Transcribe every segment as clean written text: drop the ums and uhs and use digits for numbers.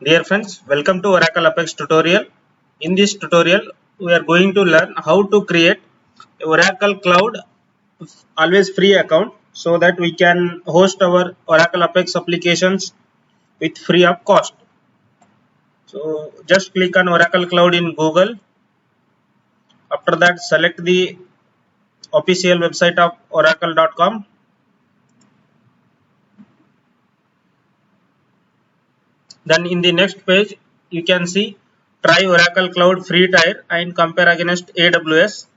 Dear friends, welcome to Oracle Apex tutorial. In this tutorial, we are going to learn how to create a Oracle Cloud always free account so that we can host our Oracle Apex applications with free of cost. So just click on Oracle Cloud in Google. After that, select the official website of oracle.com. Then in the next page, you can see try Oracle Cloud free tier and compare against AWS.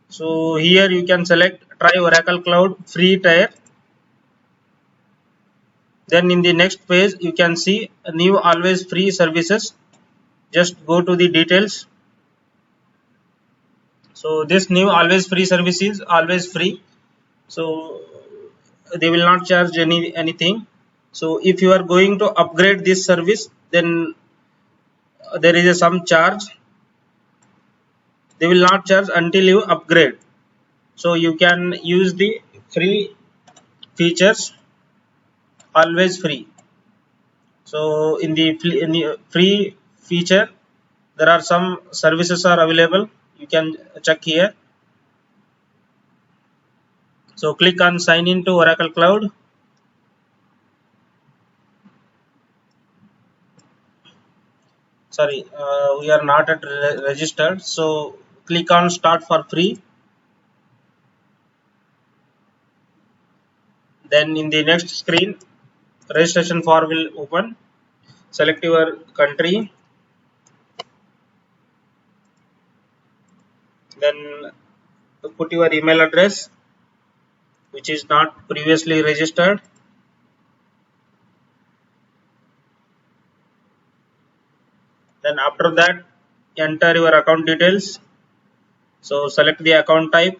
So here you can select try Oracle Cloud free tier. Then in the next page you can see new always free services. Just go to the details. So this new always free service is always free. So they will not charge anything. So if you are going to upgrade this service, then there is some charge. They will not charge until you upgrade. So you can use the free features always free. So in the free feature, there are some services are available. You can check here. So click on sign in to Oracle Cloud. Sorry, we are not at registered. So click on start for free. Then in the next screen, registration form will open. Select your country. Then put your email address, which is not previously registered. Then after that, enter your account details. So select the account type.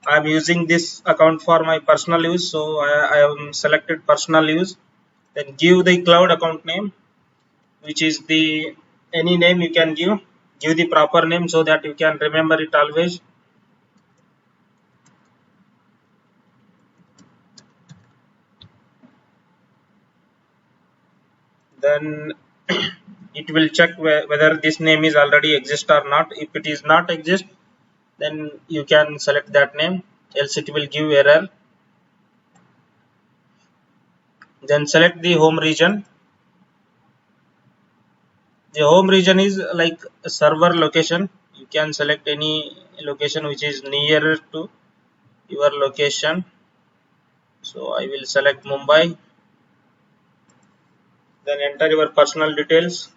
I am using this account for my personal use, so I am selected personal use. Then give the cloud account name, which is the any name you can give. Give the proper name so that you can remember it always. Then it will check whether this name is already exist or not. If it is not exist, then you can select that name, else it will give error. Then select the home region. The home region is like a server location. You can select any location which is nearer to your location. So I will select Mumbai. Then enter your personal details.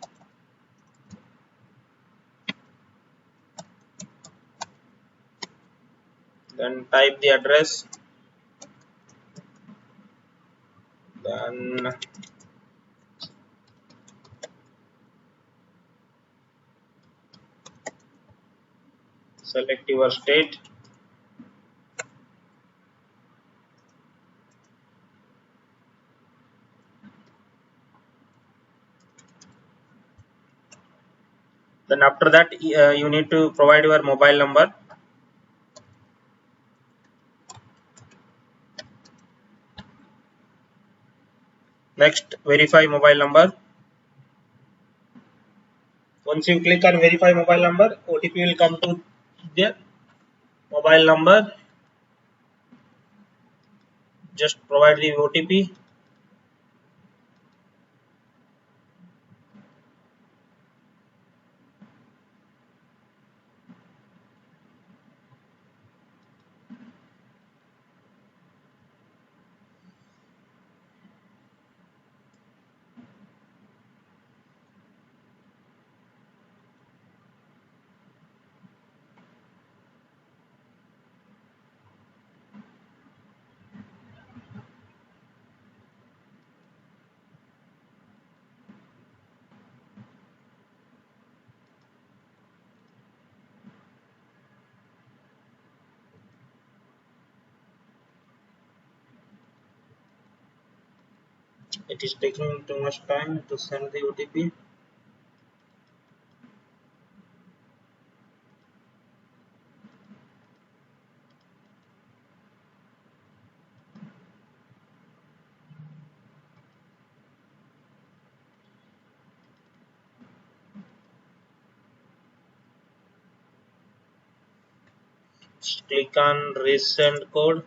Then type the address. Then select your state. Then after that, you need to provide your mobile number. Next, verify mobile number. Once you click on verify mobile number, OTP will come to the mobile number. Just provide the OTP. It is taking too much time to send the OTP. Click on resend code.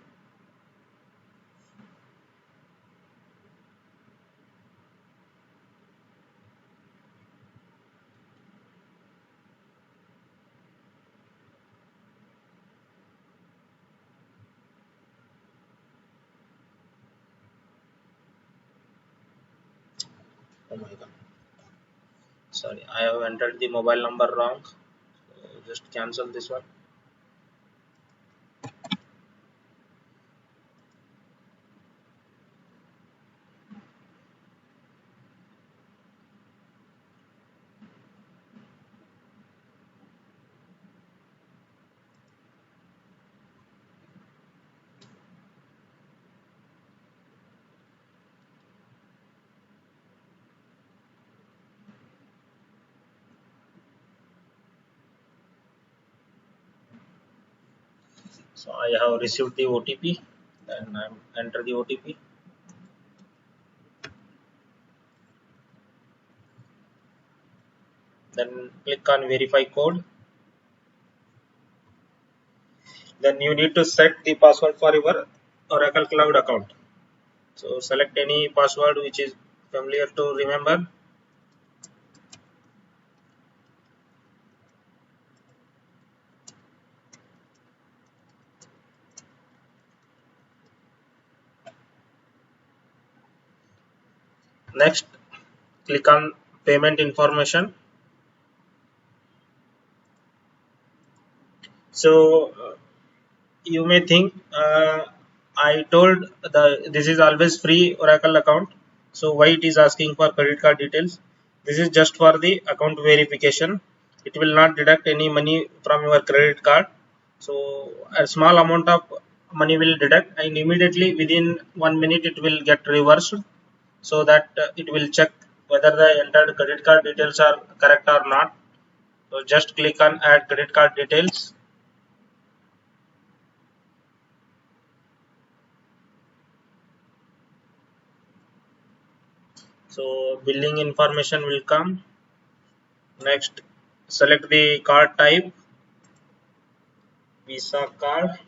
Oh my god, sorry, I have entered the mobile number wrong. Just cancel this one. So I have received the OTP, then I enter the OTP. Then click on verify code. Then you need to set the password for your Oracle Cloud account. So select any password which is familiar to remember. Next, click on payment information. So you may think I told this is always free Oracle account. So why it is asking for credit card details? This is just for the account verification. It will not deduct any money from your credit card. So a small amount of money will deduct, and immediately within 1 minute it will get reversed, so that it will check whether the entered credit card details are correct or not. So just click on add credit card details. So billing information will come. Next, select the card type, Visa card.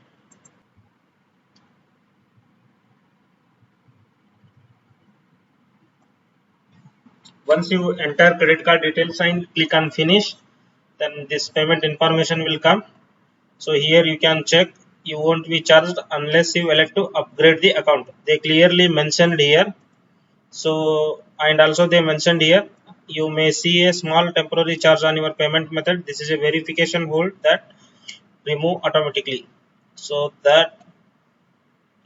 Once you enter credit card details and click on finish, then this payment information will come. So here you can check, you won't be charged unless you elect to upgrade the account. They clearly mentioned here. So, and also they mentioned here, you may see a small temporary charge on your payment method. This is a verification hold that remove automatically. So that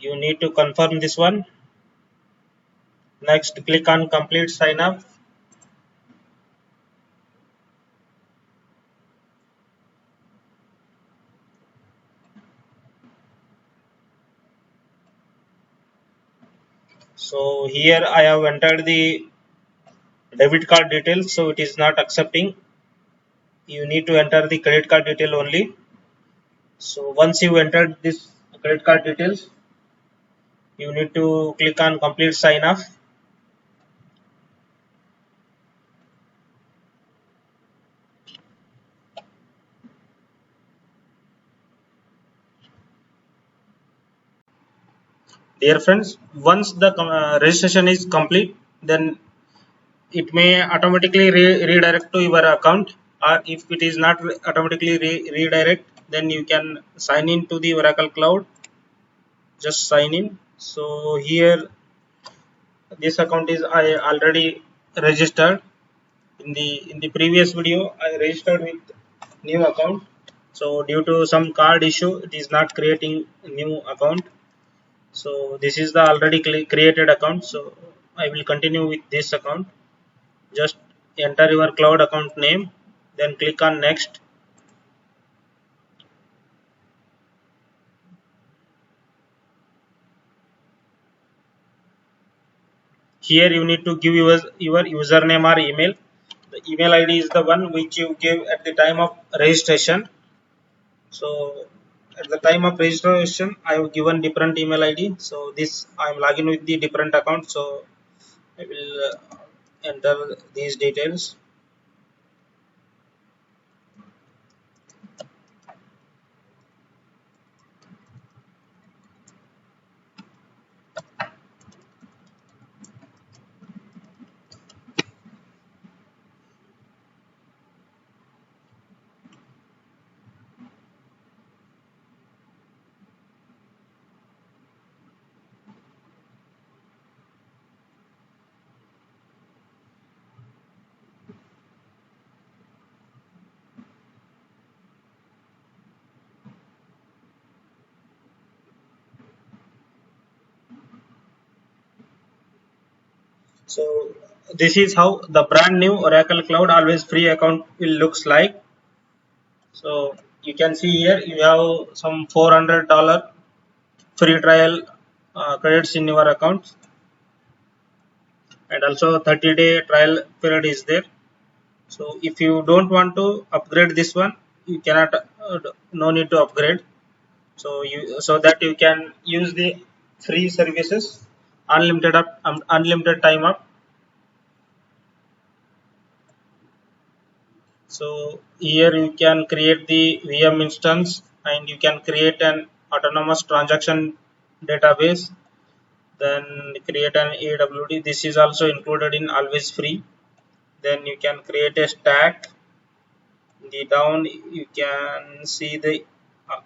you need to confirm this one. Next, click on complete sign up. So here I have entered the debit card details, so it is not accepting. You need to enter the credit card detail only. So once you entered this credit card details, you need to click on complete sign up. Dear friends, once the registration is complete, then it may automatically redirect to your account, or if it is not automatically redirect, then you can sign in to the Oracle Cloud. Just sign in. So here this account is I already registered. In the previous video I registered with new account. So due to some card issue, it is not creating a new account. So this is the already created account. So I will continue with this account. Just enter your cloud account name, then click on next. Here you need to give your username or email. The email ID is the one which you gave at the time of registration. So at the time of registration I have given different email ID. So this I am logging with the different account. So I will enter these details. So this is how the brand new Oracle Cloud Always Free account will looks like. So you can see here you have some $400 free trial credits in your account, and also 30-day trial period is there. So if you don't want to upgrade this one, you cannot, no need to upgrade. So so that you can use the free services, unlimited time up. So here you can create the VM instance, and you can create an autonomous transaction database, then create an AWD. This is also included in Always Free. Then you can create a stack. The down you can see the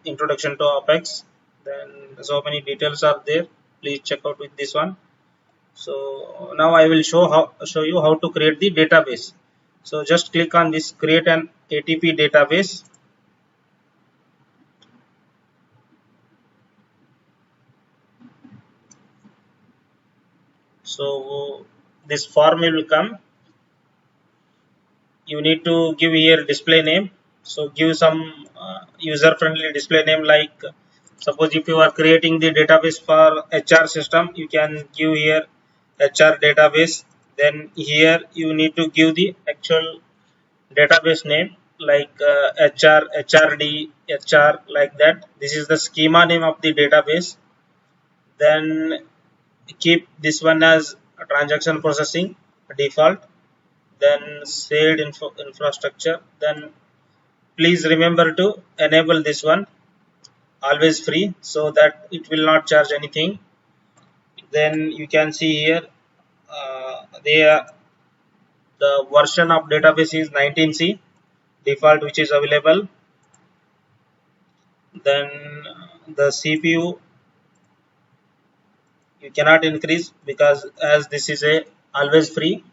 introduction to Apex. Then so many details are there. Please check out with this one. So now I will show you how to create the database. So just click on this create an ATP database. So this form will come. You need to give here display name. So give some user friendly display name, like suppose if you are creating the database for HR system, you can give here HR database. Then here you need to give the actual database name, like HR, HRD, HR, like that. This is the schema name of the database. Then keep this one as a transaction processing default. Then shared infrastructure. Then please remember to enable this one Always Free, so that it will not charge anything. Then you can see here the version of database is 19C default, which is available. Then the CPU you cannot increase, because as this is a Always Free,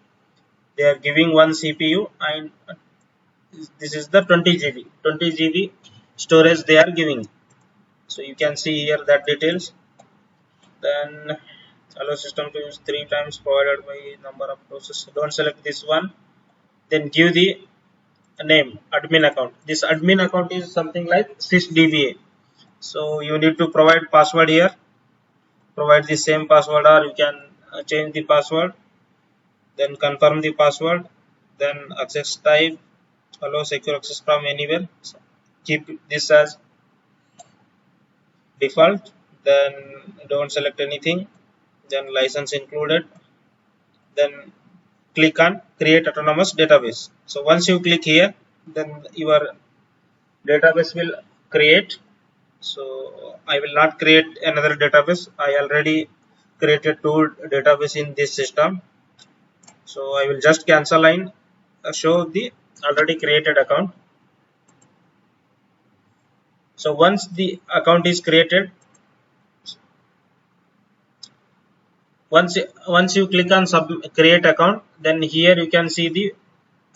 they are giving one CPU, and this is the 20 GB storage they are giving. So you can see here that details. Then allow system to use 3 times provided by number of processes. Don't select this one. Then give the name admin account. This admin account is something like sysdba. So you need to provide password here. Provide the same password, or you can change the password. Then confirm the password. Then access type, allow secure access from anywhere. So keep this as default. Then don't select anything. Then license included. Then click on create autonomous database. So once you click here, then your database will create. So I will not create another database. I already created two database in this system. So I will just cancel and show the already created account. So once the account is created, once you click on create account, then here you can see the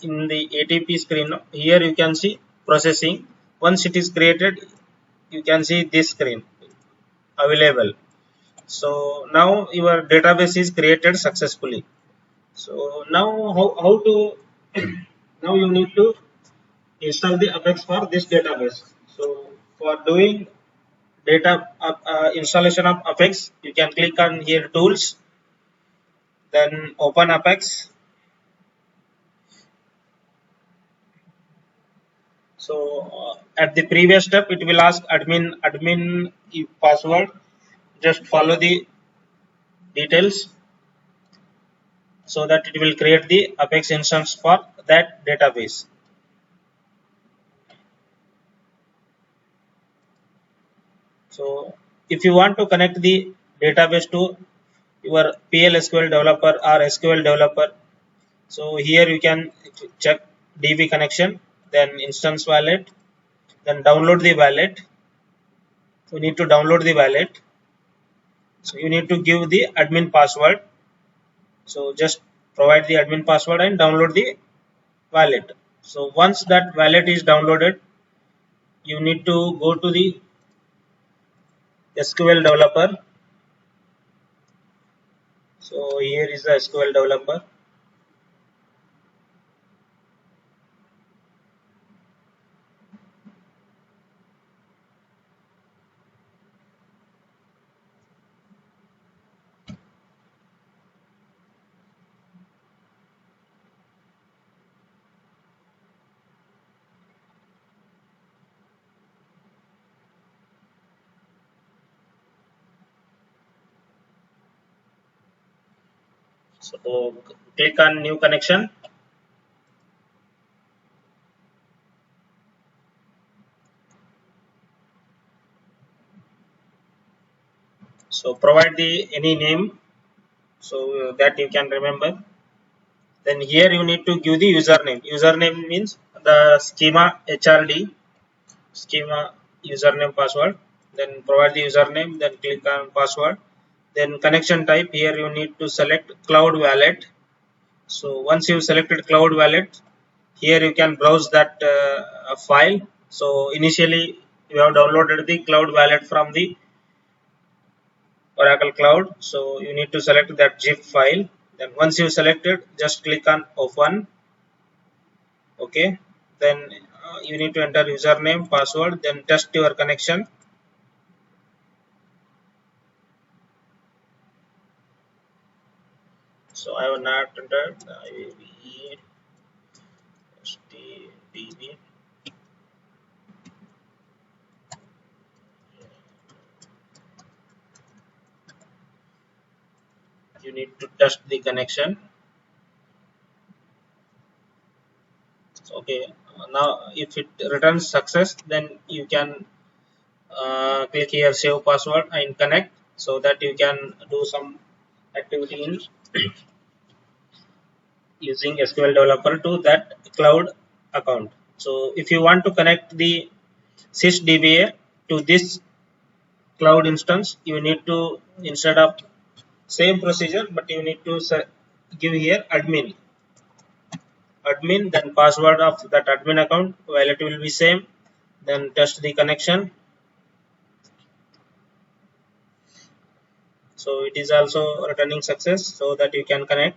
in the ATP screen. Here you can see processing. Once it is created, you can see this screen available. So now your database is created successfully. So now how to now you need to install the Apex for this database. So for doing data installation of Apex, you can click on here tools, then open Apex. So at the previous step, it will ask admin password. Just follow the details, so that it will create the Apex instance for that database. So if you want to connect the database to your PL SQL developer or SQL developer, so here you can check DB connection, then instance wallet, then download the wallet. You need to download the wallet. So you need to give the admin password. So just provide the admin password and download the wallet. So once that wallet is downloaded, you need to go to the SQL developer. So here is the SQL developer. So click on new connection. So provide the any name so that you can remember. Then here you need to give the username. Username means the schema HRD schema username password. Then provide the username. Then click on password. Then connection type. Here you need to select cloud wallet. So once you selected cloud wallet, here you can browse that file. So initially you have downloaded the cloud wallet from the Oracle Cloud. So you need to select that zip file. Then once you selected, just click on open. Okay, then you need to enter username, password, then test your connection. So I have not entered IVE you need to test the connection. Okay, now if it returns success, then you can click here save password and connect, so that you can do some activity in using SQL developer to that cloud account. So if you want to connect the sysdba to this cloud instance, you need to, instead of same procedure, but you need to give here admin, then password of that admin account, wallet will be same, then test the connection. So it is also returning success, so that you can connect.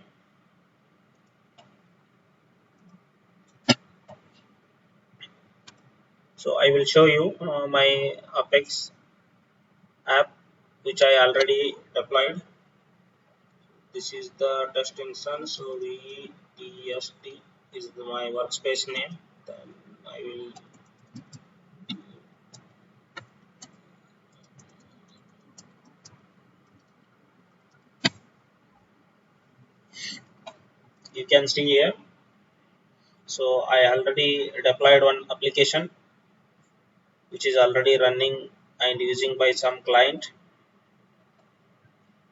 So I will show you my Apex app, which I already deployed. This is the test instance. So VTST is my workspace name. Then I will, you can see here. So I already deployed one application which is already running and using by some client.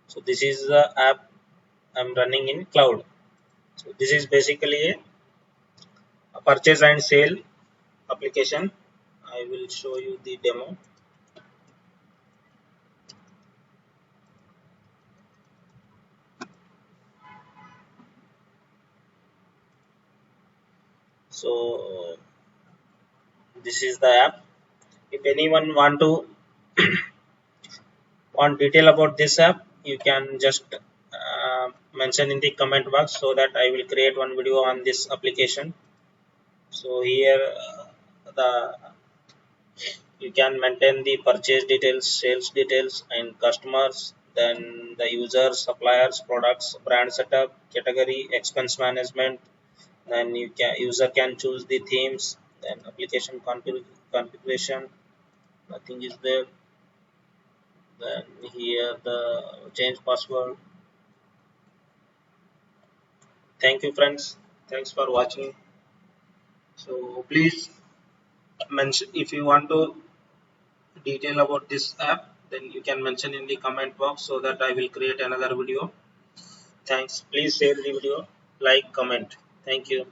So this is the app I'm running in cloud. So this is basically a purchase and sale application. I will show you the demo. So this is the app. If anyone want detail about this app, you can just mention in the comment box, so that I will create one video on this application. So here the you can maintain the purchase details, sales details, and customers, then the users, suppliers, products, brand setup, category, expense management. Then user can choose the themes, then application configuration, nothing is there. Then here the change password. Thank you friends, thanks for watching. So please mention if you want to detail about this app, then you can mention in the comment box, so that I will create another video. Thanks, please share the video, like, comment. Thank you.